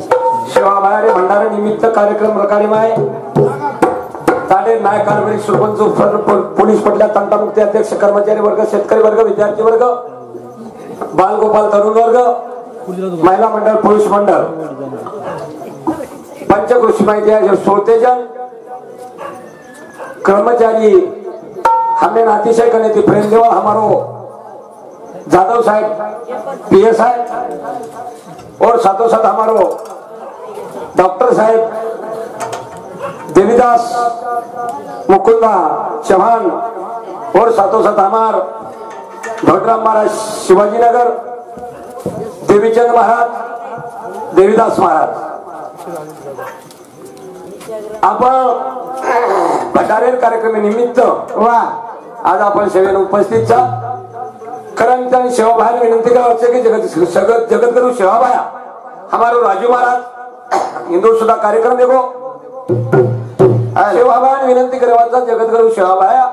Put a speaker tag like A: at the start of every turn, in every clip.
A: सेवाभावी भंडारा निमित्त कार्यक्रम रकाळीमाय ताडे नायक कारभारी सरपंच पोलीस पटल्या तंटामुक्ती अध्यक्ष कर्मचारी वर्ग शेतकरी वर्ग विद्यार्थी वर्ग बालगोपाल तरुण वर्ग महिला मंडळ पुरुष मंडळ पंचकृषी माहिती श्रोतेजन कर्मचारी हमें अतिशय करने प्रेम देवा हमारो जादव साहब PSI और साथों साथ हमारो डॉक्टर साहब देवीदास मुकुंदा चौहान और साथों साथ हमार भटराम महाराज शिवाजीनगर देवीचंद महाराज देवीदास महाराज आपण भंडारेर कार्यक्रमानिमित्त वा आज आपण सेवेला उपस्थित छा कारण त्यांनी सेवाभावी विनंती करायची की जगतगुरु सेवाभाया हमारो राजू महाराज हिंदू सुद्धा कार्यक्रम देखो सेवाभावी विनंती करायचा जगतगुरु सेवाभाया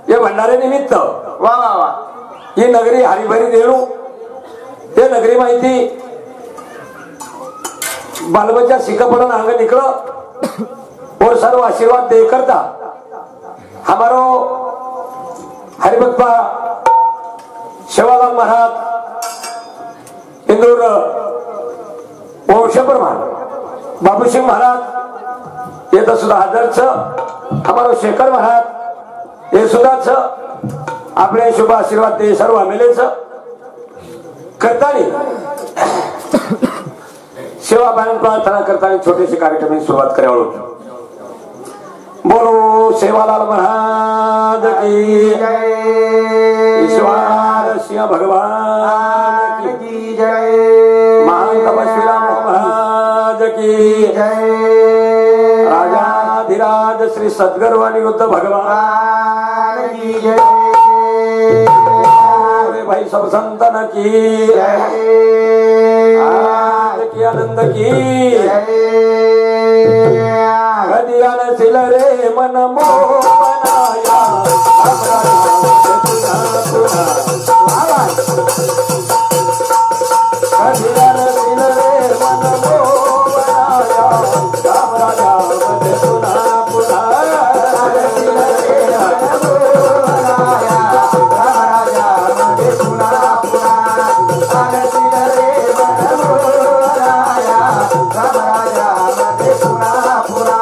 A: ये भंडारे निमित्त वा वा वा ये नगरी हरिभरी देणू ये नगरी माहिती बालबच्चा शिकापड़न आंग निकलो और सर्व आशीर्वाद दे करता हमारो हरिभक्ता सेवालाल महाराज इंदूर वंशप्रमाण बाबू सिंह महाराज ये तो सुद्धा हजर छ हमारो शेखर महाराज ये सुद्धा छ अपने शुभ आशीर्वाद दे सर्व मिले छ करतानी सेवा भावी प्रार्थना करतानी छोटे से कार्यक्रम की शुरुआत करे बोलो सेवालाल महाराज की जय ईश्वर सिंह भगवान की जय महान तपस्वी राम महाराज की जय राजाधिराज श्री सद्गुरु अनिरुद्ध भगवान की जय भाई सब संतन की जय आनंद की गदियान सिल रे मन मोहनाया गदियान सिल रे मन मोहनाया राम राजा मत सुना पुना सिल रे मन मोहनाया राम राजा मत सुना पुना सिल रे मन मोहनाया राम राजा मत सुना पुना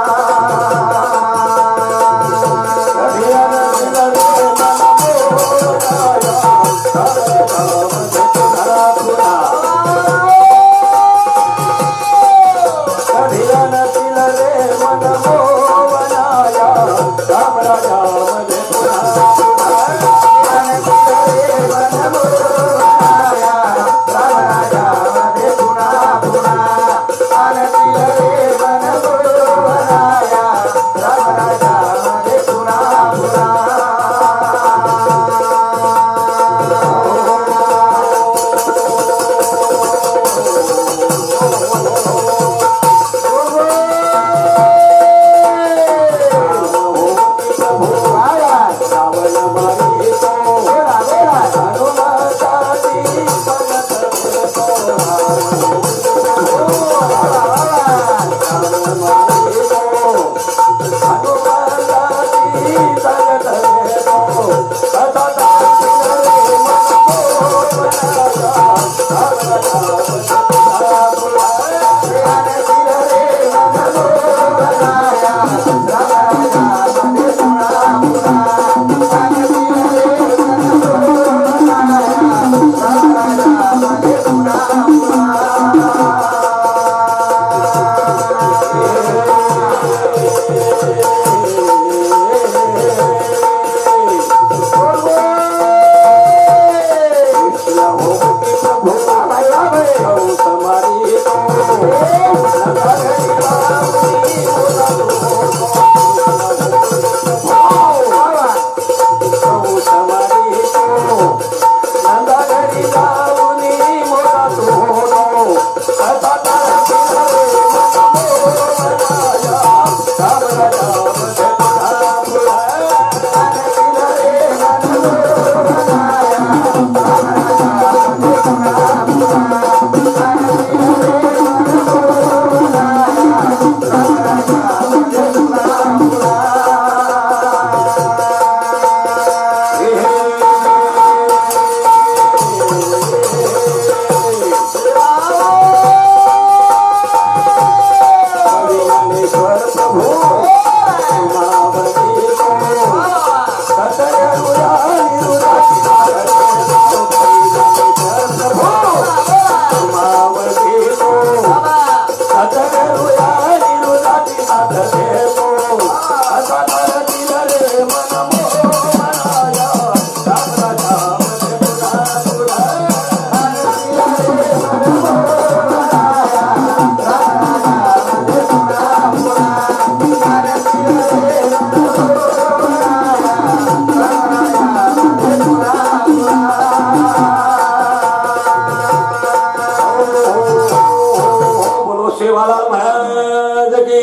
A: वाला महाराज की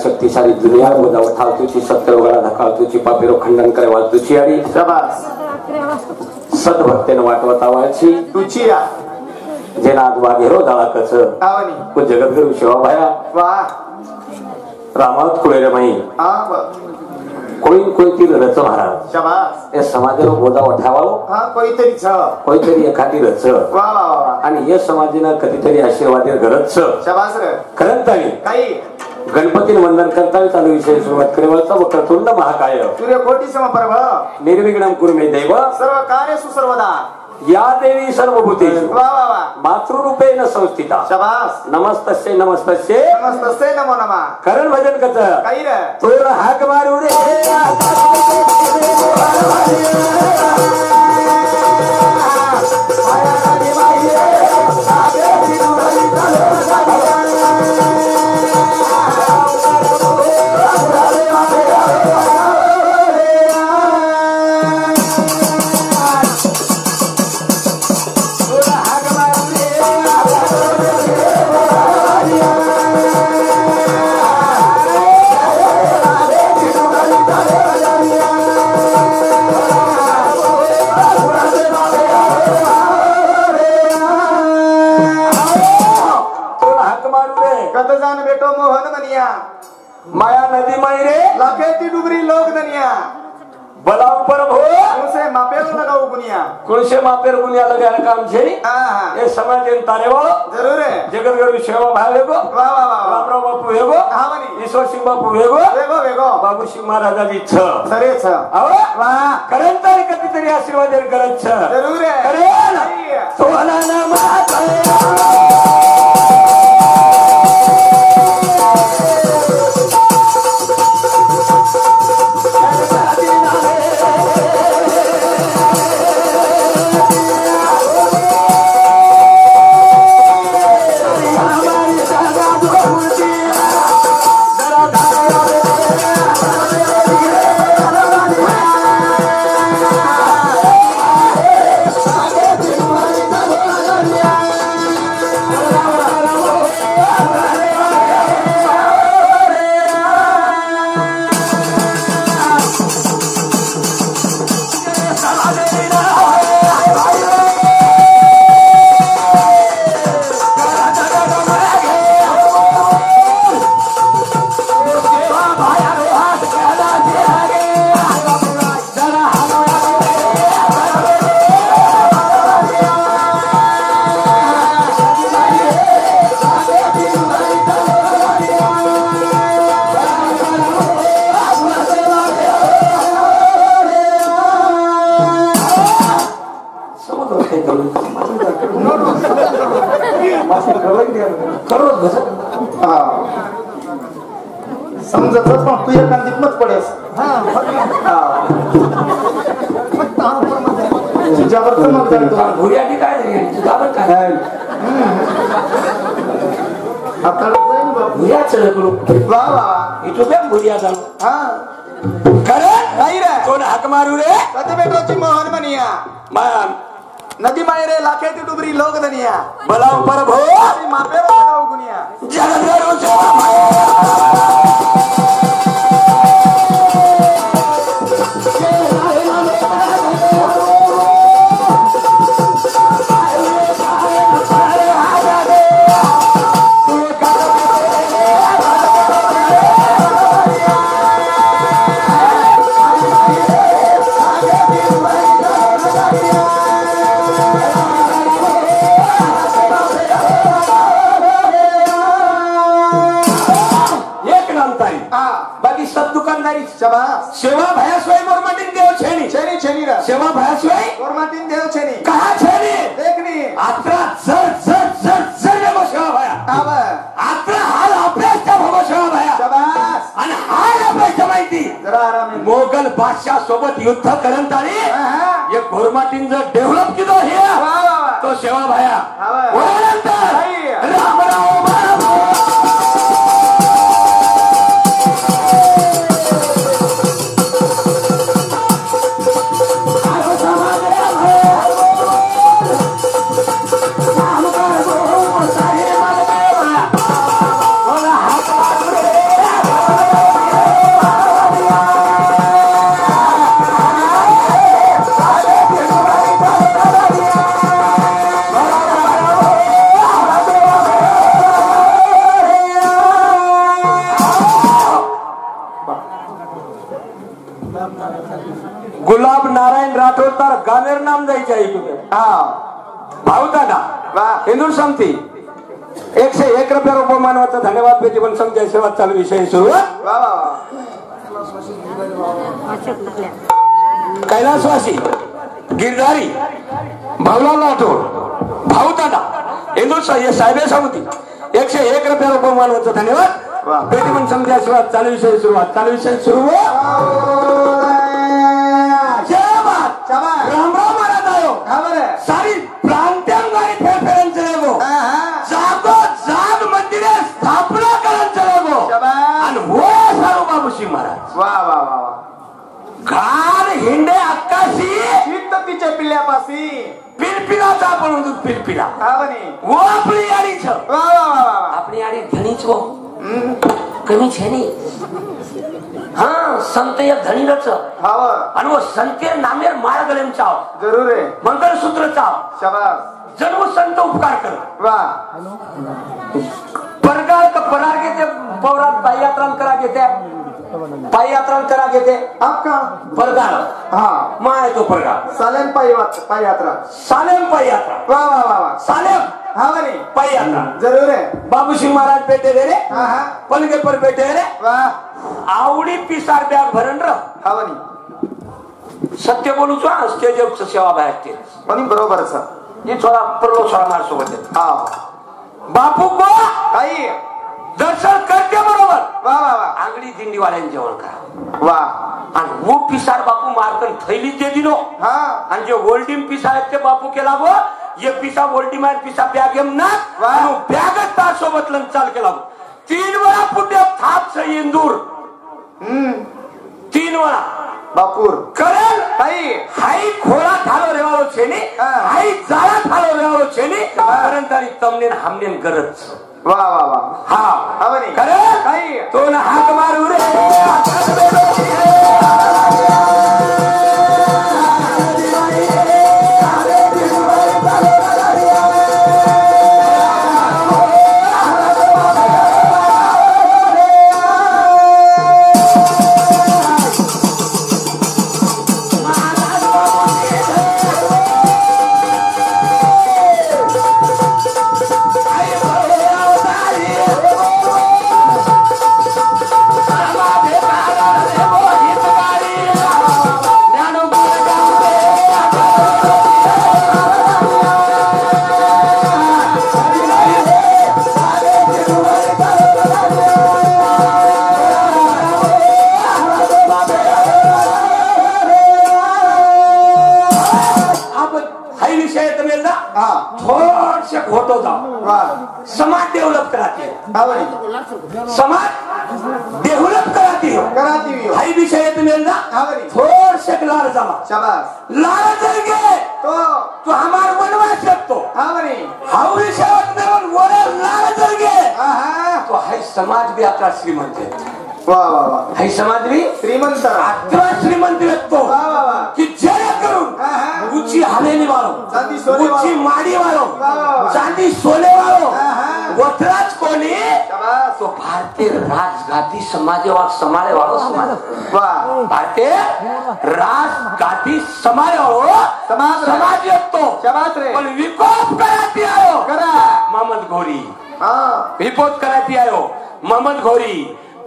A: शक्तिशाली दुनिया गोदा उठाव तुझी सत्य वगैरे धकाळ तुझी पापेरो खंडन करे वाल तुझी आणि
B: शाबास
A: सद्भक्तेने वाटवता वाळची
B: तुझी या
A: जेना आदवा घेरो दाळा कच
B: आवनी
A: को जगतगुरु शिवा भाया
B: वाह
A: रामावत कुळेरे माई कोई ती रच महाराज
B: शाबास
A: ए समाजाला गोदा उठावालो
B: हा कोणीतरी छ
A: कोणीतरी एखादी रच
B: वाह वाह वाह
A: आणि या समाजानं कधीतरी आशीर्वादी गरज
B: शाबास रे
A: करंतानी
B: काही
A: गणपती वंदन करता चालू विषय सुरुवात करेवलचा वक्रतुंड महाकाय
B: सूर्यकोटी समप्रभ
A: निर्विघ्नं कुरु मे देव
B: सर्व कार्येषु सर्वदा
A: या देवी सर्वभूतेषु
B: वाह वाह वाह
A: मातृरूपेण संस्थिता
B: शाबास
A: नमस्तस्यै नमस्तस्यै
B: नमस्ते नमो नमः
A: करण भजन कच
B: काही रे
A: तोर हाक मारू रे माया नदी माई रे
B: लाखेती डुगरी लोक दनिया
A: बला ऊपर भो
B: उनसे मापेर लगाओ बुनिया
A: कुणसे मापेर बुनिया लगा काम छे
B: हां
A: ये समाज जन तारे वालो
B: जरूर है
A: जगतगुरु सेवा भावे को
B: वाह वाह वाह
A: रामराव बापू हेगो
B: हां बनी
A: ईश्वर सिंह बापू हेगो
B: वेगो वेगो
A: बाबू सिंह महाराजा जी छ
B: सरे छ
A: आवा वाह करंतारी कधीतरी आशीर्वाद करत छ
B: जरूर है
A: करे सोहला ना माता
B: समजत पण तू एखादी मत पडेस तुझ्यावर चमक जातो
A: भुर्याटी काय झाली तुझ्यावर काय भुर्या चढ करू
B: वा वा
A: इथं बे भुर्या झालो
B: हा
A: खरं
B: नाही रे
A: कोण हाक मारू रे
B: प्रतिभेटोची मोहन मनिया
A: मान
B: नदी मायरे लाखेती डुबरी लोक दनिया
A: मला पर भो
B: मापेर गाव गुनिया
A: जगदरो सेवा भयाशिवाय मोरमाटीन देव छेनी
B: छेनी छेनी रा
A: सेवा भयाशिवाय
B: मोरमाटीन देव छेनी
A: कहा छेनी
B: देखनी
A: आत्रा जर जर जर जर देव सेवा भया
B: आवा
A: आत्रा हाल अभ्यासच्या भव सेवा भया
B: शाबास
A: आणि हाल अभ्यास माहिती
B: जरा आराम
A: मोगल बादशाह सोबत युद्ध करत आली एक मोरमाटीन जर डेव्हलप केलो हे तो सेवा भया वरनंतर रामराव गुलाब नारायण राठोड तर गानेर नाम जायचे आहे तुझे भाऊ दादा हिंदू समिती 101 रुपये मानवाचा धन्यवाद पेटी पण समजा सेवा चालू विषय सुरू कैलासवासी गिरधारी भाऊलाल राठोड भाऊ दादा हिंदू साहेब समिती 101 रुपये मानवाचा धन्यवाद पेटी पण समजा सेवा चालू विषय सुरुवात चालू विषय सुरू राम राम महाराज आयो सारी प्रांतांगारी फेरफेरन चलेगो जागो जाग मंदिरे स्थापना करन चलेगो आणि वो सारू बाबू सिंह महाराज
B: वा वा वा वा
A: घाण हिंडे अक्काशी
B: तिच्या पिल्ल्यापासी
A: पिलपिलाचा आपण दूध पिलपिला वो आपली याडीच
B: वा वा वा
A: आपली याडी धनीच वो कमी छे नहीं हाँ संत एक धनी रच आणि वो संतेर नामेर माळ गलेम चाव
B: जरूर आहे
A: मंगलसूत्र चाव
B: शाबास
A: जन्म संत उपकार कर
B: वा
A: परगाळ का परार घेते पौरात पायी यात्रा करा घेते पायी यात्रा करा घेते
B: आपका
A: परगाळ
B: हाँ
A: मा आहे तो परगाळ
B: सालेम पायी यात्रा
A: सालेम पायी यात्रा
B: वा वा वा वा
A: सालेम
B: हाँ बनी
A: पायी यात्रा
B: जरूर है
A: बाबू सिंह महाराज बैठे रे
B: हाँ हाँ
A: पलके पर बैठे रे
B: वाह
A: आवडी पिसार बॅग भरण र
B: हाँ बनी
A: सत्य बोलू छो स्टेज सेवा बाहेर
B: बनी बरोबर सर
A: ये थोडा परलो सोळा मार सोबत
B: हाँ
A: बापू को
B: काही
A: दर्शन करते बरोबर
B: वा वा वा
A: आंगडी दिंडीवाल्यांनी जेवण करा
B: वाह
A: आणि वो पिसार बापू मारकन थैली ते दिनो
B: हाँ
A: आणि जे होल्डिंग पिसा आहेत ते बापू केला गो ये पिसा होल्डिंग मार पिसा बॅग एम ना बॅगच तार सोबत लन चाल केला 3 वेळा पुढे थाप से इंदूर 3 वेळा
B: बापूर
A: करेल
B: काही
A: हाई खोला थालो रेवालो छेनी हाई जाळा थालो रेवालो छेनी परंतु तमनेन हमनेन गरज
B: वा वा वा
A: हा
B: हवनी
A: करेल
B: काही
A: तो ना हाक मारू रे Hey,
B: वाह
A: समाज डेव्हलप कराती है,
B: आवडी
A: समाज डेव्हलप कराती है।
B: कराती हुई हो
A: हाई विषय है तुम्हें ना
B: आवडी
A: थोड़ से लाल जमा
B: शाबास
A: लाल जल गए तो हमारे बनवा सकतो
B: आवडी
A: हाउ विषय में वो लाल जल गए
B: आहा
A: तो हाई समाज भी आपला श्रीमंत है,
B: वाह वाह वाह
A: हाई समाज भी
B: श्रीमंत
A: अकरा श्रीमंत व्यक्तो
B: वाह वाह वाह
A: कि जेणेकरून
B: आहा
A: ऊंची हवेली वालों,
B: चांदी सोने वालों,
A: ऊंची माड़ी वालों,
B: वाह।
A: चांदी सोने वालों,
B: आहा
A: वतराज कोणी
B: शाबास
A: तो भारतीय राजगादी समाजवाद समाळे वालों समाज
B: वाह
A: भारतीय राजगादी समाळे वालों समाज येतो
B: शाबास रे
A: पण विकोप कराती आयो
B: करा
A: मोहम्मद घोरी
B: हाँ
A: विकोप कराती आयो मोहम्मद घोरी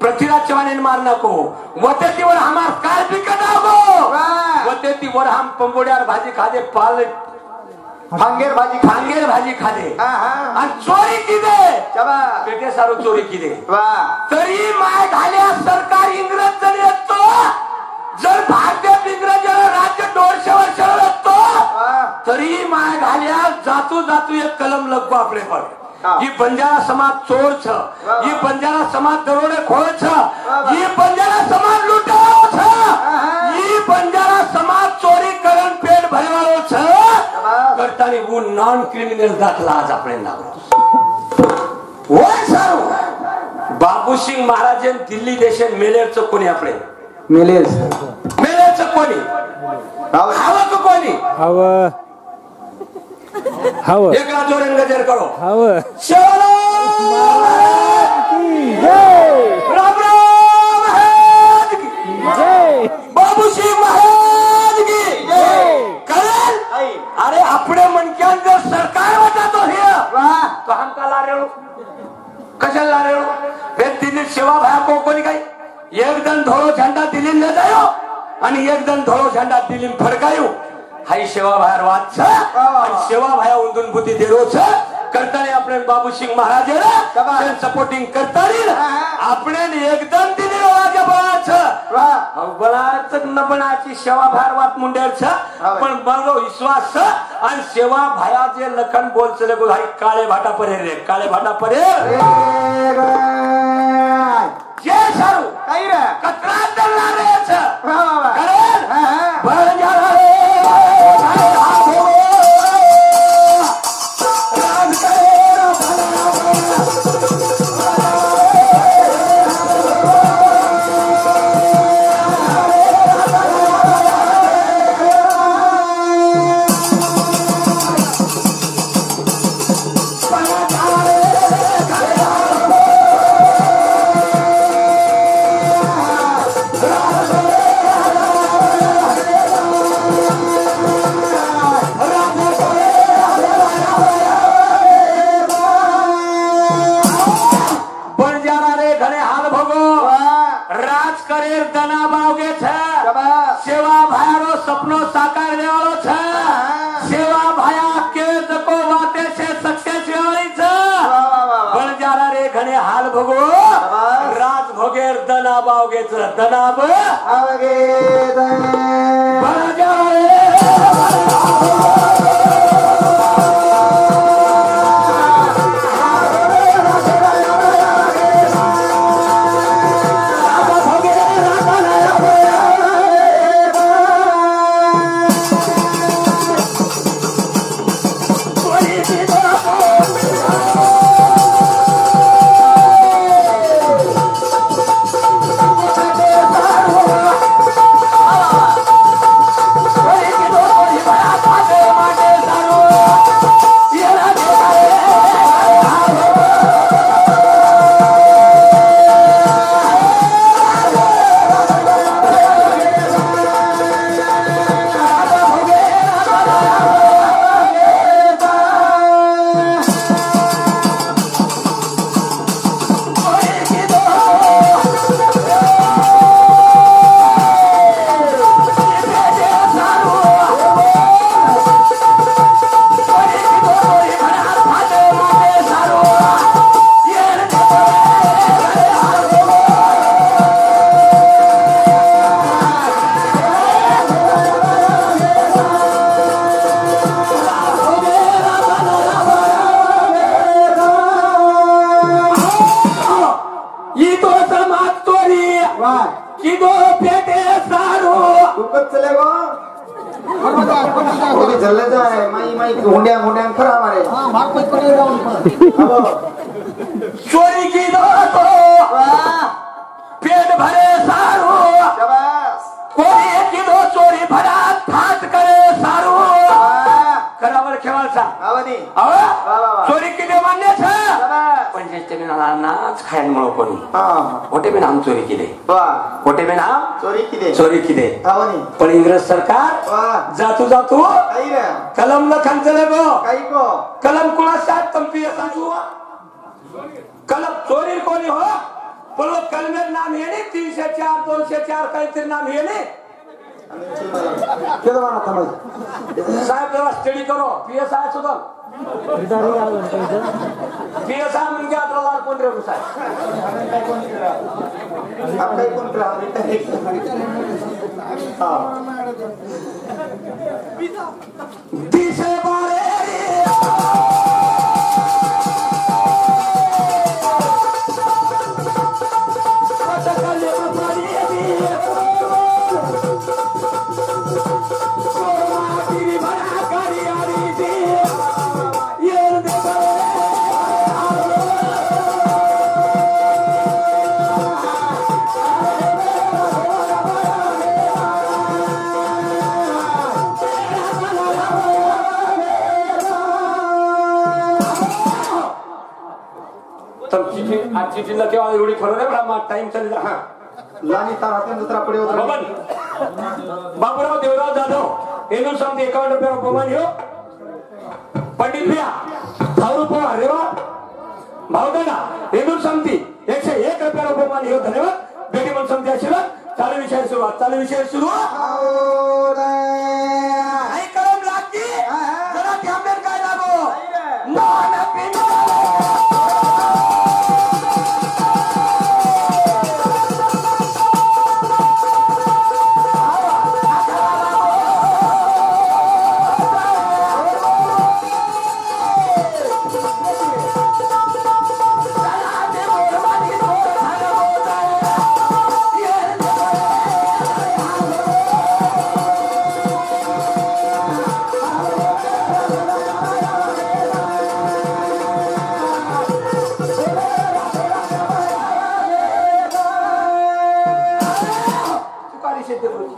A: पृथ्वीराज चव्हाण मार नको वतेतीवर हमार काल बिकट आगो
B: वाह
A: वतेतीवर हम पंबोड्यावर भाजी खादे पाल
B: भांगेर भाजी
A: भांगेर भाजी खादे
B: आहा
A: आणि चोरी किदे
B: शाबास
A: पेटे सारू चोरी किदे
B: वाह
A: तरी माय घाल्या सरकार इंग्रज जरी येतो जर भारतीय इंग्रजाला राज्य 200 वर्ष येतो
B: वाह
A: तरी माय घाल्या जातू जातू एक कलम लगो आपले पण
B: हाँ।
A: ये बंजारा समाज चोर छ,
B: वाह।
A: ये बंजारा समाज दरोडे खोर छ,
B: वाह।
A: ये बंजारा समाज लुटाओ छ,
B: आहा।
A: ये बंजारा समाज चोरी करण पेट भरवाळो छ
B: शाबास
A: करतानी वो नॉन क्रिमिनल दाखला आज આપણે नागरो होय सारू बाबू सिंग महाराजन दिल्ली देशात मेलेरचं कोणी आपले
B: मिलेस
A: मेलेरचं कोणी हवं कोणी
C: हवं
A: एक जोरण गजर करो
C: हवं
A: चलो राम राम महाराज की
C: जय
A: बाबू सिंग महाराज की करेल अरे अपने मनक्यान जर सरकार वाटतो हे
B: वाह
A: तो हम का ला रेळू कशाला ला रेळू हे दिल्ली सेवा भाया को कोणी काही एक जण धोळो झेंडा दिल्ली न जायो आणि एक जण धोळो झेंडा दिल्ली फडकायो हाई सेवा भायर वाद छ आणि सेवा भाया उंदून बुद्धी देरो छ करतानी आपण बाबू सिंग महाराज
B: शाबास।
A: सपोर्टिंग करतानी
B: आहा।
A: आपण एकदम दिली राजा बळाच
B: वाह
A: बळाच न बनाची सेवा भायर वाद मुंडेर छ
B: हा
A: पण बरो विश्वास छ आणि सेवा भाया जे लखन बोलचले गो हाई काळे भाटा परे रे काळे भाटा परे जे सारू
B: काही रे
A: कतरा दल्ला रे छ
B: वाह वाह वाह
A: करेल
B: आहा
A: बळ जा रे सेवा भायारो सपनो साकार देवालो छ सेवा भाया के जको वाते से सक्सेस वेवाळी छ पण जारा रे घणे हाल भोगो राज भोगेर दना बावगे छ दनाब
B: आवगे
A: पण जारा रे
B: वाह
A: कि दो पेटे सारू
B: तू कच चले गो ओके चले जाए माई माई हुंड्या हुंड्या खरा मारे
A: चोरी की दो तो
B: वाह
A: पेट भरे सारू
B: शाबाश
A: कोरी की दो चोरी भरा फाट करे सारू
B: वाह
A: करावर खेवाळचा
B: आवनी
A: अहो
B: वा, वा, वा.
A: चोरी किती मान्य छ
B: शाबाश
A: पण ज्याचे नाच खायनमुळे कोणी
B: हां
A: मोठे बी नाम चोरी केले
B: वाह
A: मोठे बी नाम
B: चोरी किती
A: चोरी केले
B: आवनी
A: पण इंग्रज सरकार
B: वाह
A: जातू जातू
B: काही रे
A: कलम न खांचले गो
B: काही को
A: कलम कुणाचा तंपी सांगू कलम चोरी कोणी हो पण वो कलमेर नाम येणे 304 204 काहीतरी नाम येणे
B: केलं म्हणा थांबायचं
A: साहेब जरा स्टडी करो पीएसआय सुद्धा पीएसआय म्हणजे आता कोण रे साहेब
B: आप काही कोण करा
A: दिसे बारे आज चिठी न केव्हा एवढी खरं नाही बडा टाइम चालला हा
B: लानी तार हाते जत्रा पडे होता
A: बबन बाबूराव देवराव जाधव एनो सांगते 51 रुपये बहुमान हो पंडित भैया 100 रुपये अरे वा भावदाना एनो सांगते 101 रुपये बहुमान हो धन्यवाद बेटी मन सांगते आशीर्वाद चालू विषय सुरुवात आई कलम लागती जरा थांबेल काय लागो मान पिना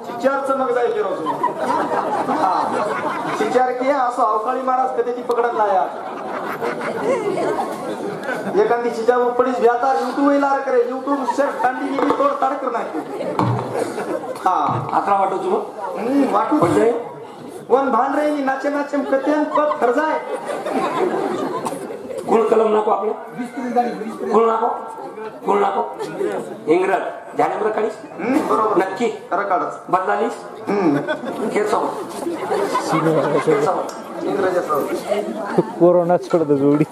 B: शिचारचं मग जायचे रोज शिचार की असं अवकाळी महाराज कधी पकडत नाही एखादी शिचा पडीच व्यातार युट्यूब येणार करे युट्यूब शर्ट कांडी गेली तोड ताड करणार हा
A: आता वाटतो तुम्ही
B: वाटू
A: म्हणजे
B: कोण भान रे नाचे नाचे कत्यान पद खर्चाय
A: कुल कलम नको आपले कुल नको इंग्रज झाले बरं काढीस
B: बरोबर
A: नक्की
B: खरं काढच
A: बदलालीस
B: इंग्रजाचं
C: कोरोना छोड़ जोड़ी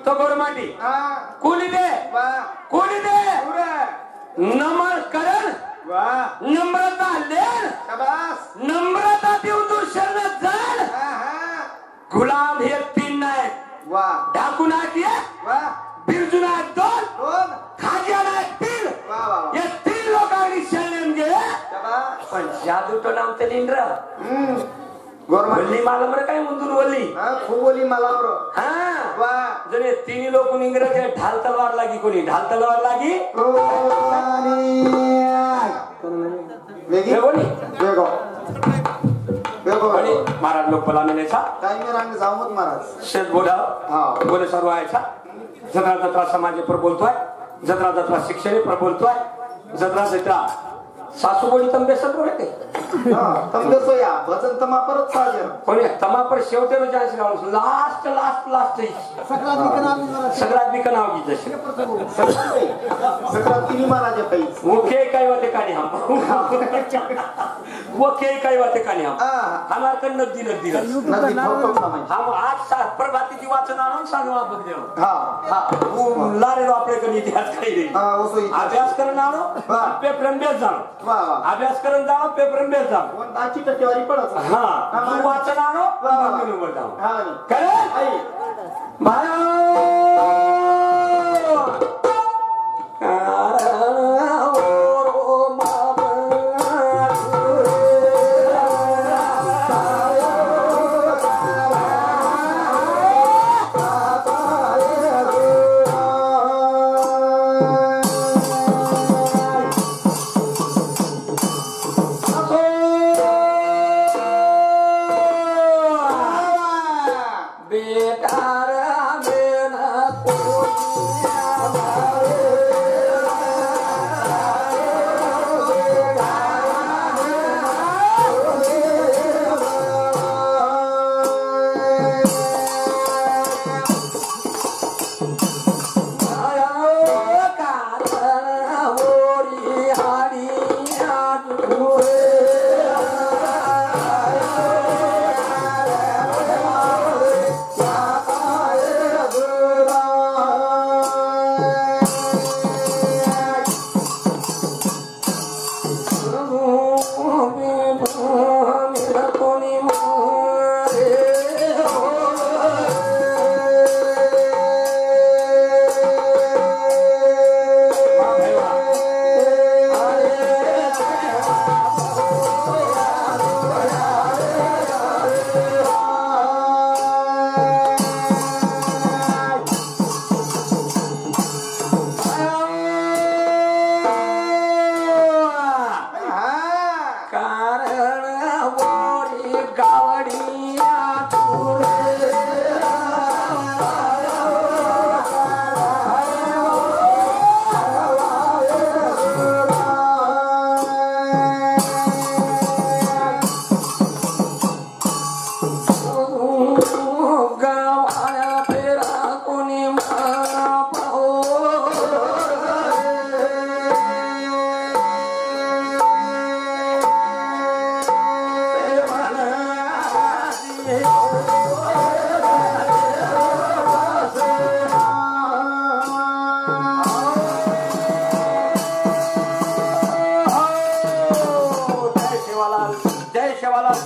B: तो गोरमाटी
A: कोणी दे नमस्कार नम्रता लेन नम्रता देऊ शरण जाण गुलाम हे 3 नाही ढाकून बिरजून 2 खाज्याला 3 या 3 लोकांनी शरण घे पण जादू तो नाम ते इंद्र
B: गोरमाटी
A: मला बरं काय मुंदूर वल्ली
B: फुगोली मला बरो
A: जणे 3 लोक इंग्रज ढाल तलवार लागी कोणी ढाल तलवार लागी महाराज लोक पलामेचा
B: महाराज
A: शेत बोला बोले सर्व व्हायचा जत्रा जत्रा समाजे पर बोलतोय जत्रा जत्रा शिक्षणे पर बोलतोय जत्रा जत्रा सासूबोडी तंबे सगळं भेटे
B: तंबे सोया भजन तमा परत साजर
A: पण तमा पर शेवटे चान्स लावलं लास्ट लास्ट लास्ट सगळ्यात बिकन आवगी जशी
B: सगळ्यात तिन्ही महाराज काही
A: ओके काय वाते काने हम ओके काय वाते काने हम हमार कन नदी नदी हम आज प्रभाती वाचन आणून सांगवा बघ लारे आपले कन इतिहास काही रे अभ्यास करून आणो पेपर अभ्यास जाणो अभ्यास करून जाणो पेपर अभ्यास जाणो
B: 10% पडत
A: हा वाचन आणो नंबर जाणो करे भाया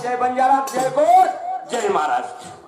A: जय बंजारा जय कोट जय महाराष्ट्र।